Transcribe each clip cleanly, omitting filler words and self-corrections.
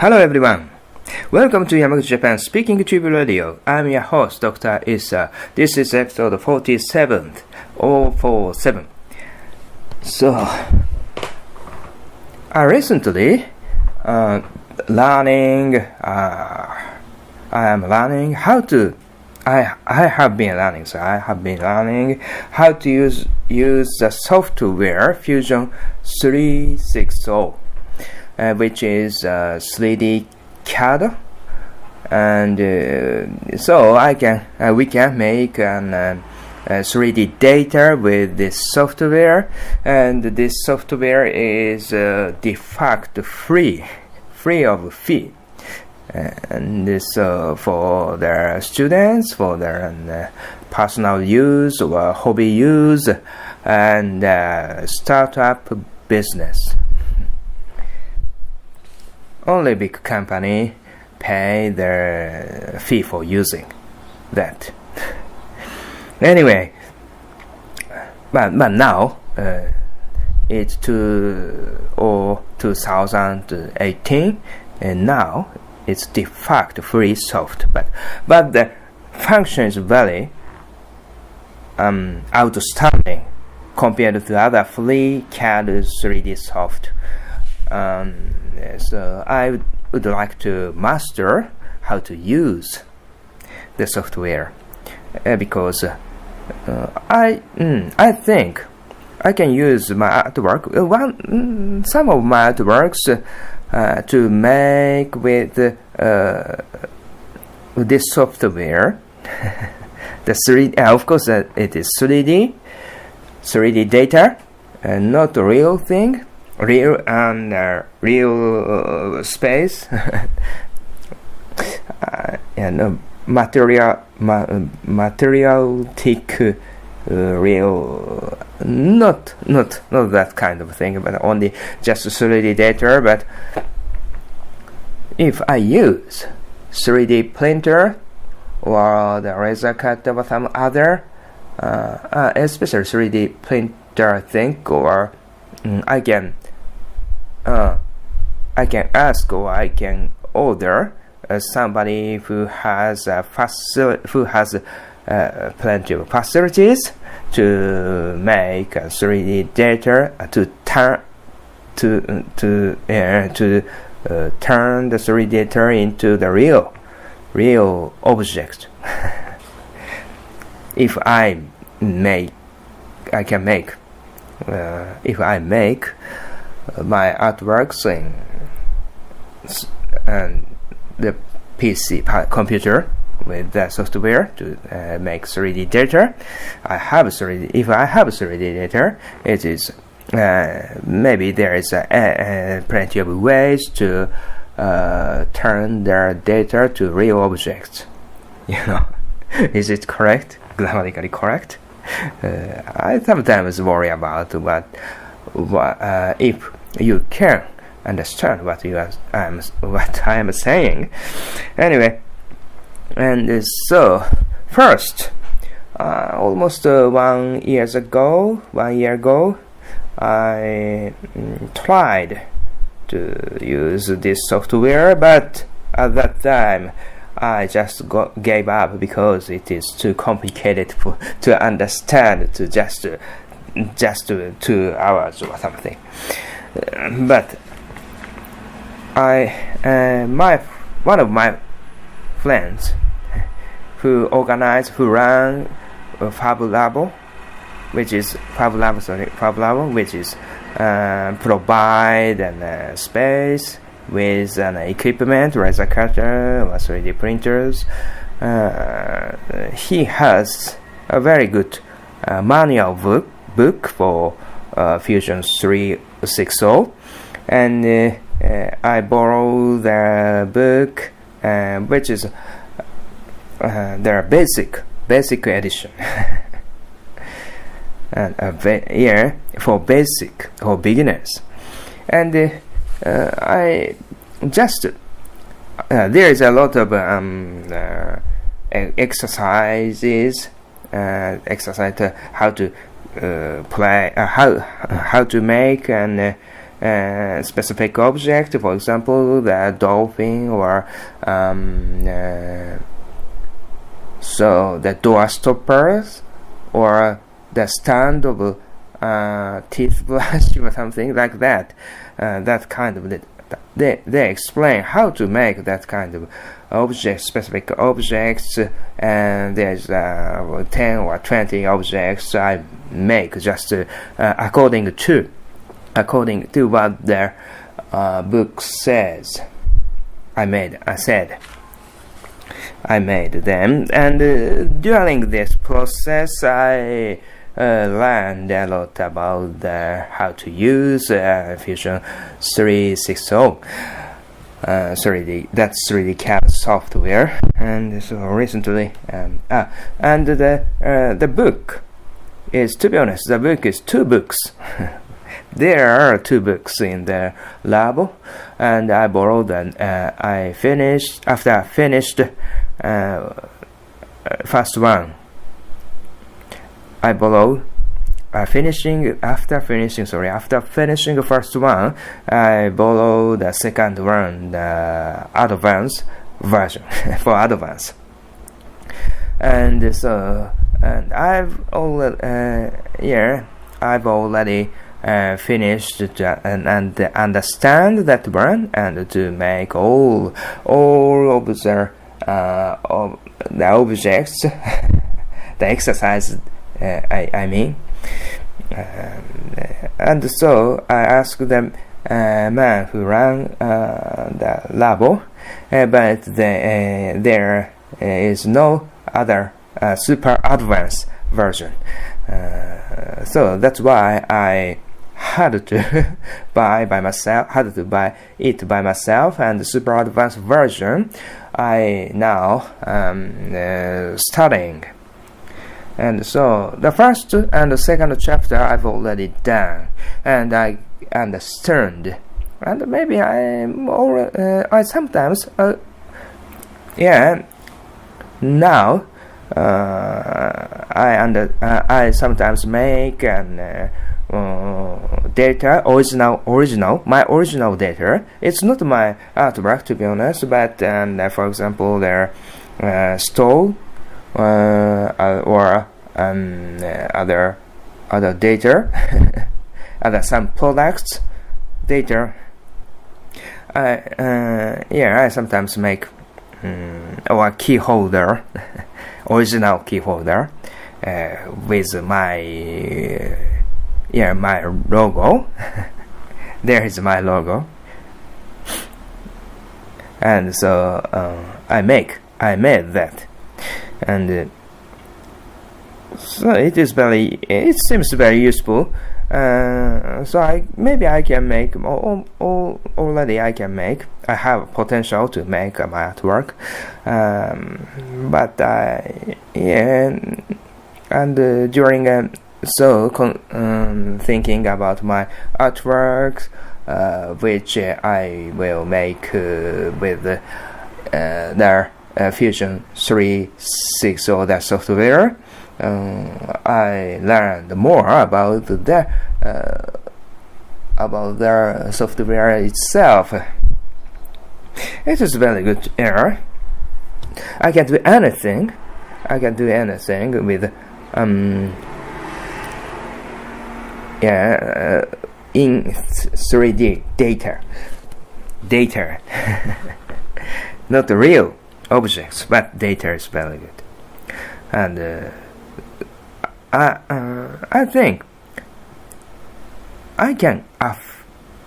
Hello everyone. Welcome to Yamaguchi Japan Speaking Tube Radio. I'm your host, Dr. Issa. This is episode 47. 047. So, recently, I have been learning how to use the software Fusion 360, which is 3D CAD, and so we can make an 3D data with this software, and this software is de facto free of fee, and so for their students, for their personal use or hobby use, and startup business. Only big company pay their fee for using that. Anyway, but now it's 2018, and now it's de facto free soft, but the function is very outstanding compared to other free CAD 3D soft. So I would like to master how to use the software, because I think I can use my artwork, some of my artworks to make with this software. The 3D, of course, it is 3D data, not a real thing. Real and real space, and materialistic real, not that kind of thing, but only just 3D data. But if I use 3D printer or the laser cut or some other, especially 3D printer thing, or I can ask or I can order somebody who has plenty of facilities to make a 3D data, to turn the 3D data into the real object. If I make my artworks and the PC computer with the software to make 3D data. If I have 3D data, it is maybe there is plenty of ways to turn their data to real objects. Is it correct? Grammatically correct? I sometimes worry about what if you can understand what I am saying. Anyway, and so first, almost 1 year ago, I tried to use this software, but at that time I just gave up because it is too complicated to understand, to just 2 hours or something. But one of my friends who run Fab Lab, which is provide an space with an equipment, laser cutter or 3D printers. He has a very good manual book for Fusion 360, and I borrow the book, which is their basic edition, and for beginners. And I just there is a lot of exercises, how to play, how to make an specific object, for example, the dolphin, or so the door stoppers, or the stand of teeth brush or something like that. That kind of they explain how to make that kind of object, specific objects, and there's 10 or 20 objects I make just according to what their book says. I made them, and during this process I learned a lot about how to use Fusion 360. 3D CAD software, and so recently, and the book is, to be honest, the book is 2 books. There are 2 books in the lab, and I borrowed and I finished first one. After finishing the first one, I borrowed the second one, the advanced version for advanced. And so, and I've already finished and understand that one, and to make all of the objects, the exercise. I mean, and so I asked the man who ran the lab, but there is no other super advanced version. So that's why I had to buy it by myself, and the super advanced version I now studying. And so the first and the second chapter I've already done, and I understand, and maybe I sometimes now I sometimes make an data original my original data. It's not my artwork, to be honest, but for example their store or other data, some products data. I sometimes make or key holder, original key holder with my my logo. There is my logo, and so I made that. And so it seems very useful. So I can make already. I have potential to make my artwork, but during thinking about my artworks, which I will make with their Fusion 360 or that software, I learned more about their software itself. It is very good error. I can do anything with in 3D data not the real objects, but data is very good. And I think I can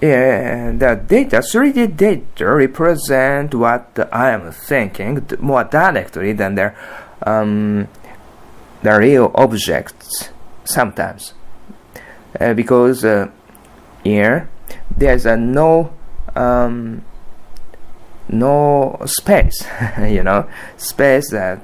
the data, 3D data represent what I am thinking more directly than the real objects sometimes, because here there's no space, space that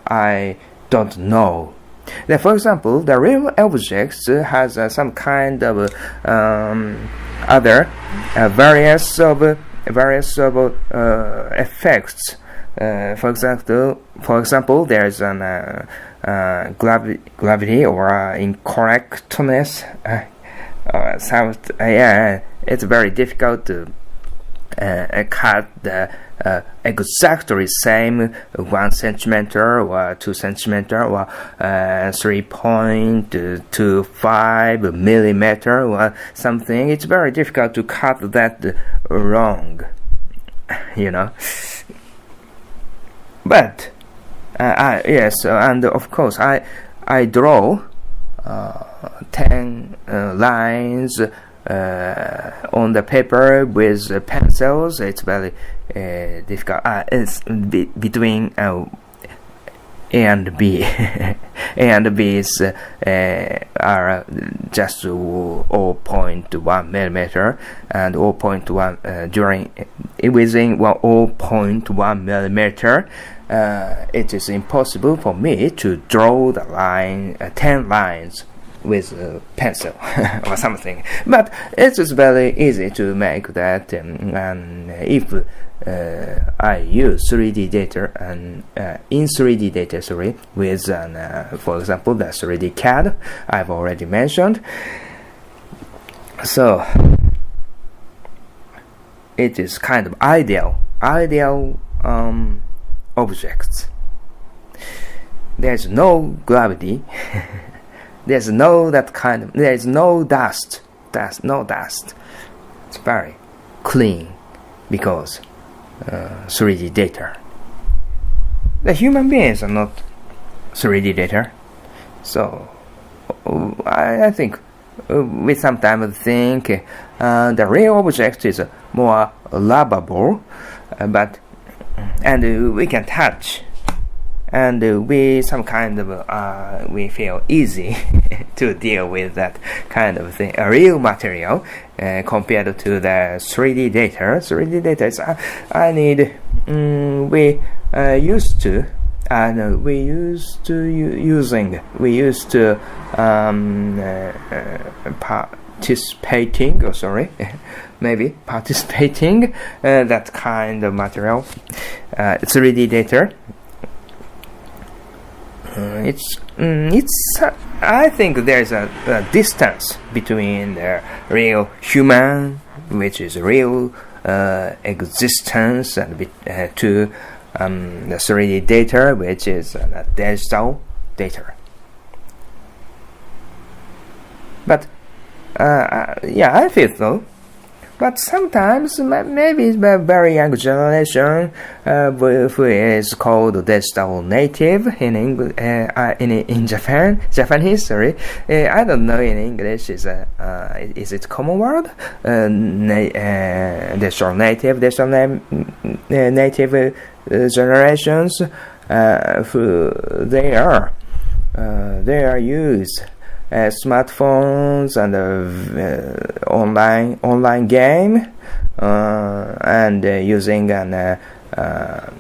I don't know. Then, for example, the real objects has some kind of other various effects. For example, there's an gravity or incorrectness it's very difficult to cut the exactly same 1 centimeter or 2 centimeter or 3.25 millimeter or something. It's very difficult to cut that wrong, But yes, and of course I draw 10 lines on the paper with pencils. It's very difficult. It's between A and B. A and B's are just 0.1 millimeter, and 0.1 within 0.1 millimeter. It is impossible for me to draw the line 10 lines with a pencil or something, but it is very easy to make that, and if I use 3D data and in 3D data, with for example the 3D CAD I've already mentioned. So it is kind of ideal objects. There's no gravity. There's no dust. No dust. It's very clean because 3D data. The human beings are not 3D data, so I think we sometimes think the real object is more lovable, and we can touch, and we feel easy to deal with that kind of thing, a real material, compared to the 3D data. 3D data is participating that kind of material. 3D data. I think there's a distance between the real human, which is real existence, and to the 3D data, which is digital data. But I feel so. But sometimes, maybe it's a very young generation who is called digital native in Japanese. Sorry, I don't know in English. Is it common word? Digital native generations. Who they are used smartphones and online game, and using an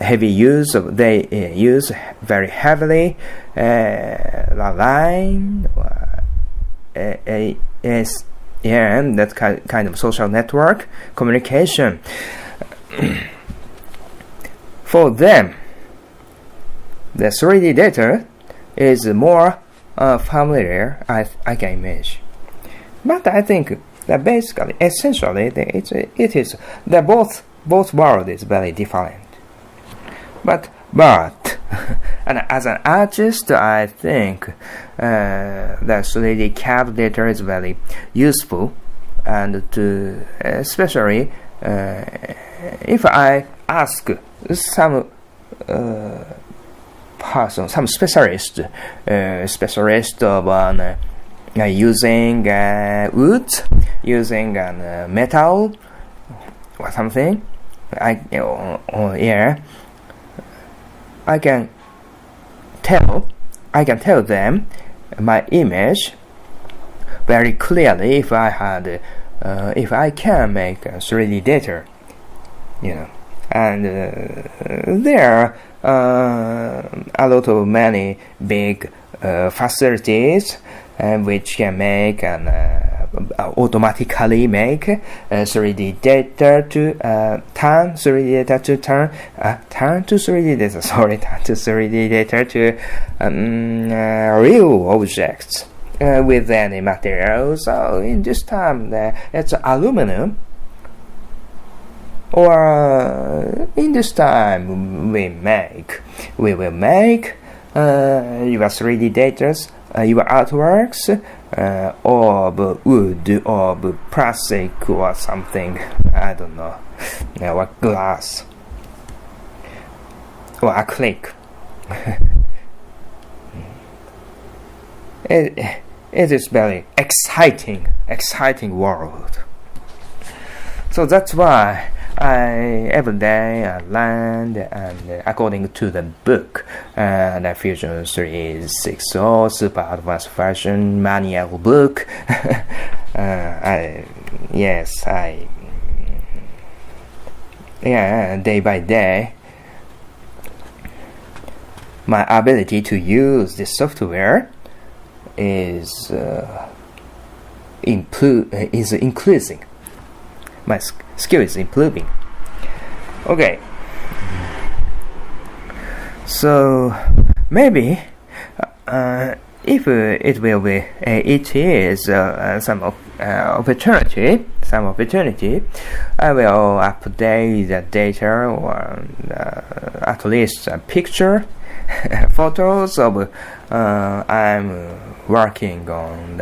heavy use of, they use very heavily line, that kind of social network communication. For them, the 3D data is more familiar, I can imagine. But I think that basically, essentially, it is that both world is very different. But and as an artist, I think the 3D CAD data is very useful, and to especially if I ask some person, some specialist of using wood, using metal or something, I can tell them my image very clearly if I can make 3D data, and there are a lot of many big facilities which can make automatically make 3D data to turn 3D data to 3D data to real objects. with any material. So in this time, it's aluminum. Or in this time, we will make your 3D data, your artworks, of wood, or plastic, or something. I don't know, or glass, or acrylic. It is very exciting world. So that's why every day I learn, and according to the book, the Fusion 360 Super Advanced Version manual book, day by day, my ability to use this software is increasing. My skill is improving. Okay. So maybe if it will be, it is some opportunity, I will update the data, or at least a picture, photos of I'm working on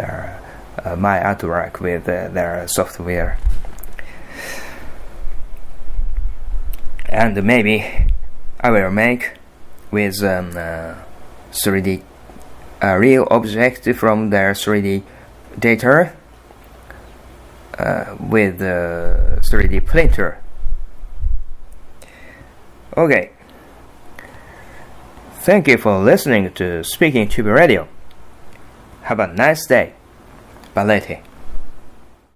my artwork with their software. And maybe I will make with 3D real object from their 3D data with 3D printer. Okay. Thank you for listening to Speaking Tube Radio. Have a nice day. Balete.